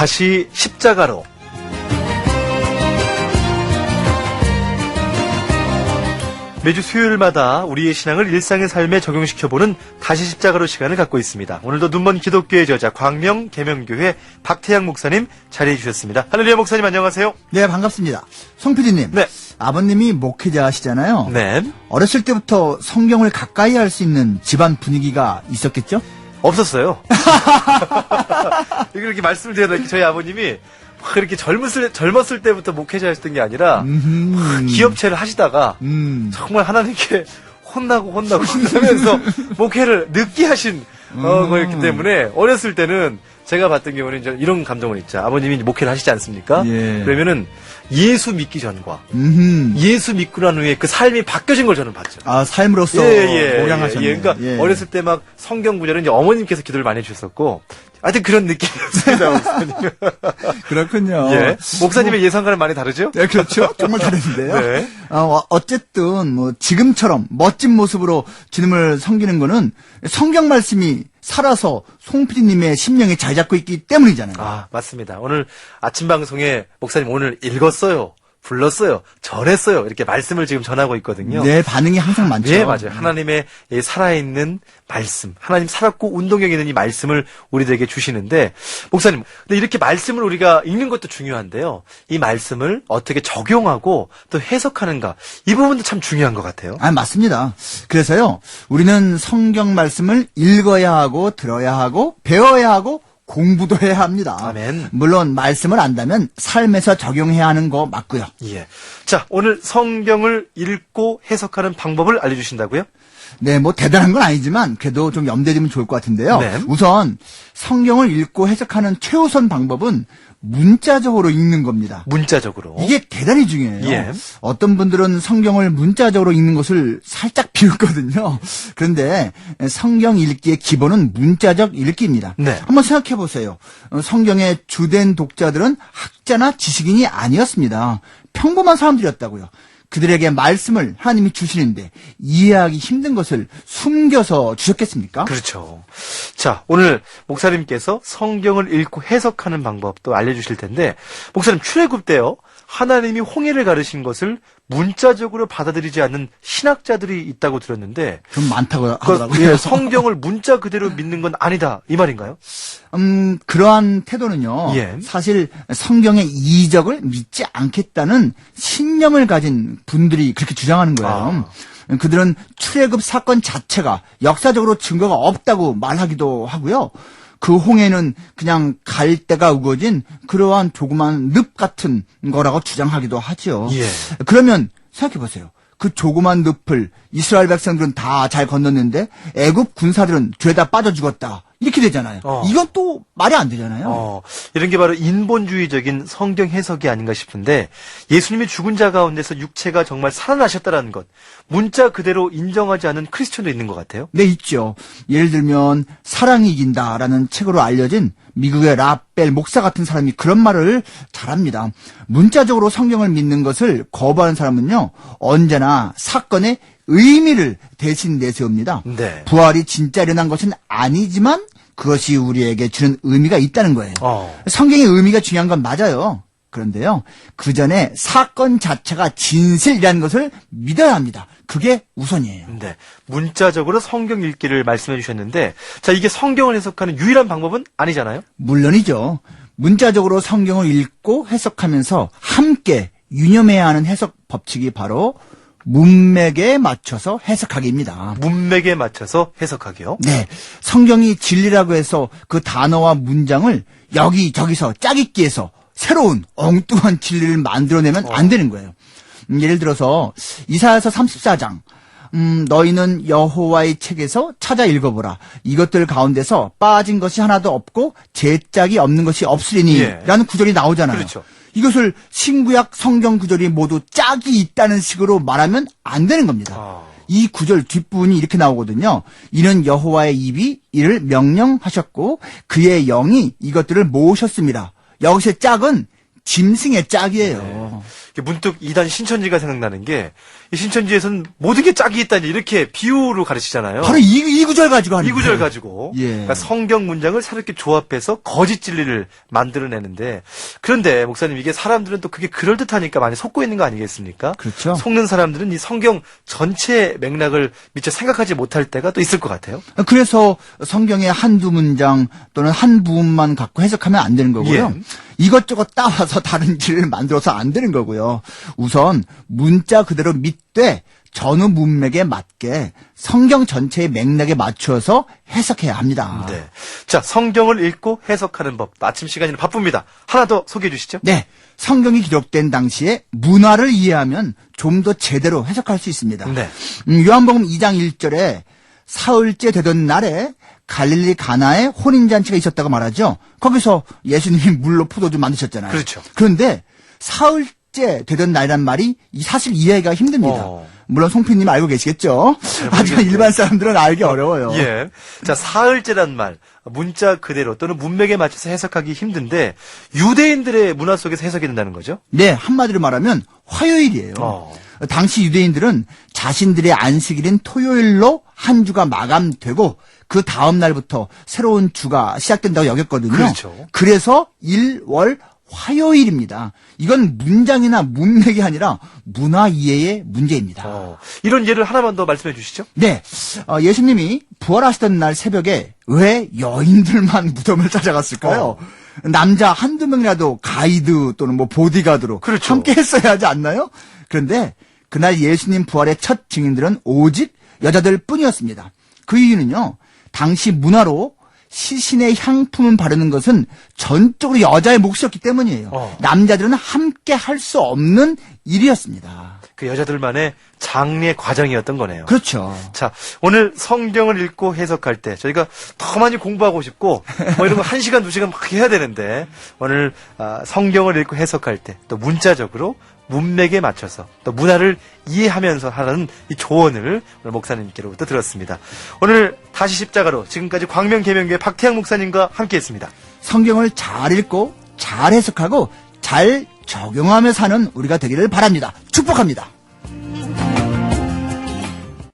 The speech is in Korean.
다시 십자가로. 매주 수요일마다 우리의 신앙을 일상의 삶에 적용시켜보는 다시 십자가로 시간을 갖고 있습니다. 오늘도 눈먼 기독교의 저자 광명 계명교회 박태양 목사님 자리해 주셨습니다. 할렐루야 목사님 안녕하세요. 네, 반갑습니다. 송 PD님. 네. 아버님이 목회자시잖아요. 네. 어렸을 때부터 성경을 가까이 할 수 있는 집안 분위기가 있었겠죠? 없었어요. 이렇게 말씀을 드려야 저희 아버님이 그렇게 젊었을 때부터 목회자였던 게 아니라 기업체를 하시다가 정말 하나님께 혼나고 혼나면서 목회를 늦게 하신 거였기 때문에 어렸을 때는 제가 봤던 경우는 이제 이런 감정을 있죠. 아버님이 목회를 하시지 않습니까? 예. 그러면은 예수 믿기 전과 예수 믿고 난 후에 그 삶이 바뀌어진 걸 저는 봤죠. 아, 삶으로서 목양하셨네요. 예. 그러니까 어렸을 때 막 성경 구절은 이제 어머님께서 기도를 많이 해주셨었고 하여튼 그런 느낌이었습니다, 목사님. 그렇군요. 예. 목사님의 예상과는 많이 다르죠? 네, 그렇죠. 정말 다른데요. 네. 어쨌든 뭐 지금처럼 멋진 모습으로 주님을 섬기는 거는 성경 말씀이 살아서 송 PD님의 심령에 잘 잡고 있기 때문이잖아요. 아, 맞습니다. 오늘 아침 방송에 목사님 오늘 읽었어요. 불렀어요. 전했어요. 이렇게 말씀을 지금 전하고 있거든요. 네, 반응이 항상 많죠. 네, 맞아요. 하나님의 이 살아있는 말씀, 하나님 살았고 운동력 있는 이 말씀을 우리들에게 주시는데, 목사님, 근데 이렇게 말씀을 우리가 읽는 것도 중요한데요. 이 말씀을 어떻게 적용하고 또 해석하는가, 이 부분도 참 중요한 것 같아요. 아, 맞습니다. 그래서요, 우리는 성경 말씀을 읽어야 하고, 들어야 하고, 배워야 하고, 공부도 해야 합니다. 아멘. 물론 말씀을 안다면 삶에서 적용해야 하는 거 맞고요. 예. 자, 오늘 성경을 읽고 해석하는 방법을 알려주신다고요? 네, 뭐 대단한 건 아니지만 그래도 좀 염두에 두면 좋을 것 같은데요. 네. 우선 성경을 읽고 해석하는 최우선 방법은 문자적으로 읽는 겁니다. 문자적으로. 이게 대단히 중요해요. 예. 어떤 분들은 성경을 문자적으로 읽는 것을 살짝 비웃거든요. 그런데 성경 읽기의 기본은 문자적 읽기입니다. 네. 한번 생각해 보세요. 성경의 주된 독자들은 학자나 지식인이 아니었습니다. 평범한 사람들이었다고요. 그들에게 말씀을 하나님이 주시는데 이해하기 힘든 것을 숨겨서 주셨겠습니까? 그렇죠. 자, 오늘 목사님께서 성경을 읽고 해석하는 방법도 알려주실 텐데, 목사님 출애굽 때요, 하나님이 홍해를 가르신 것을 문자적으로 받아들이지 않는 신학자들이 있다고 들었는데, 좀 많다고 하더라고요. 예, 성경을 문자 그대로 믿는 건 아니다, 이 말인가요? 그러한 태도는요, 예. 사실 성경의 이적을 믿지 않겠다는 신념을 가진 분들이 그렇게 주장하는 거예요. 그들은 출애굽 사건 자체가 역사적으로 증거가 없다고 말하기도 하고요. 그 홍해는 그냥 갈대가 우거진 그러한 조그만 늪 같은 거라고 주장하기도 하죠. 예. 그러면 생각해 보세요. 그 조그만 늪을 이스라엘 백성들은 다 잘 건넜는데 애굽 군사들은 죄다 빠져 죽었다. 이렇게 되잖아요. 이건 또 말이 안 되잖아요. 이런 게 바로 인본주의적인 성경 해석이 아닌가 싶은데, 예수님이 죽은 자 가운데서 육체가 정말 살아나셨다라는 것, 문자 그대로 인정하지 않은 크리스천도 있는 것 같아요. 네, 있죠. 예를 들면 사랑이 이긴다라는 책으로 알려진 미국의 라벨 목사 같은 사람이 그런 말을 잘합니다. 문자적으로 성경을 믿는 것을 거부하는 사람은요, 언제나 사건의 의미를 대신 내세웁니다. 네. 부활이 진짜 일어난 것은 아니지만 그것이 우리에게 주는 의미가 있다는 거예요. 성경의 의미가 중요한 건 맞아요. 그런데요, 그 전에 사건 자체가 진실이라는 것을 믿어야 합니다. 그게 우선이에요. 네. 문자적으로 성경 읽기를 말씀해 주셨는데, 자, 이게 성경을 해석하는 유일한 방법은 아니잖아요? 물론이죠. 문자적으로 성경을 읽고 해석하면서 함께 유념해야 하는 해석 법칙이 바로 문맥에 맞춰서 해석하기입니다. 문맥에 맞춰서 해석하기요? 네. 성경이 진리라고 해서 그 단어와 문장을 여기저기서 짜깁기해서 새로운 엉뚱한 진리를 만들어내면 안 되는 거예요. 예를 들어서 이사야서 34장 너희는 여호와의 책에서 찾아 읽어보라. 이것들 가운데서 빠진 것이 하나도 없고 제짝이 없는 것이 없으리니 라는 구절이 나오잖아요. 그렇죠. 이것을 신구약 성경 구절이 모두 짝이 있다는 식으로 말하면 안 되는 겁니다. 이 구절 뒷부분이 이렇게 나오거든요. 이는 여호와의 입이 이를 명령하셨고 그의 영이 이것들을 모으셨습니다. 여기서 짝은 짐승의 짝이에요. 문득 이단 신천지가 생각나는 게, 이 신천지에서는 모든 게 짝이 있다니 이렇게 비유로 가르치잖아요. 바로 이 구절 가지고 하는 이 구절 거예요. 가지고. 예. 그러니까 성경 문장을 새롭게 조합해서 거짓 진리를 만들어내는데, 그런데 목사님 이게 사람들은 또 그게 그럴듯하니까 많이 속고 있는 거 아니겠습니까? 그렇죠. 속는 사람들은 이 성경 전체 맥락을 미처 생각하지 못할 때가 또 있을 것 같아요. 그래서 성경의 한두 문장 또는 한 부분만 갖고 해석하면 안 되는 거고요. 예. 이것저것 따와서 다른 진리를 만들어서 안 되는 거고요. 우선 문자 그대로 믿되 전후 문맥에 맞게 성경 전체의 맥락에 맞춰서 해석해야 합니다. 네. 자, 성경을 읽고 해석하는 법. 마침 시간이 바쁩니다. 하나 더 소개해 주시죠. 네. 성경이 기록된 당시에 문화를 이해하면 좀 더 제대로 해석할 수 있습니다. 네. 요한복음 2장 1절에 사흘째 되던 날에 갈릴리 가나에 혼인잔치가 있었다고 말하죠. 거기서 예수님이 물로 포도주 만드셨잖아요. 그렇죠. 그런데 사흘째 되던 날이란 말이 사실 이해가 힘듭니다. 물론 송피님 알고 계시겠죠. 하지만 일반 사람들은 알기 어려워요. 예. 자, 사흘째란 말, 문자 그대로 또는 문맥에 맞춰서 해석하기 힘든데, 유대인들의 문화 속에서 해석이 된다는 거죠? 네, 한마디로 말하면 화요일이에요. 당시 유대인들은 자신들의 안식일인 토요일로 한 주가 마감되고 그 다음 날부터 새로운 주가 시작된다고 여겼거든요. 그렇죠. 그래서 일월 화요일입니다. 이건 문장이나 문맥이 아니라 문화 이해의 문제입니다. 이런 예를 하나만 더 말씀해 주시죠. 네, 예수님이 부활하시던 날 새벽에 왜 여인들만 무덤을 찾아갔을까요? 남자 한두 명이라도 가이드 또는 뭐 보디가드로 그렇죠. 함께 했어야 하지 않나요? 그런데 그날 예수님 부활의 첫 증인들은 오직 여자들 뿐이었습니다. 그 이유는요, 당시 문화로 시신의 향품을 바르는 것은 전적으로 여자의 몫이었기 때문이에요. 남자들은 함께 할 수 없는 일이었습니다. 그 여자들만의 장례 과정이었던 거네요. 그렇죠. 자, 오늘 성경을 읽고 해석할 때 저희가 더 많이 공부하고 싶고 뭐 이런 거 1시간, 2시간 막 해야 되는데 오늘 성경을 읽고 해석할 때 또 문자적으로 문맥에 맞춰서 또 문화를 이해하면서 하는 이 조언을 오늘 목사님께로부터 들었습니다. 오늘 다시 십자가로 지금까지 광명계명교회 박태양 목사님과 함께했습니다. 성경을 잘 읽고 잘 해석하고 잘 적용하며 사는 우리가 되기를 바랍니다. 축복합니다.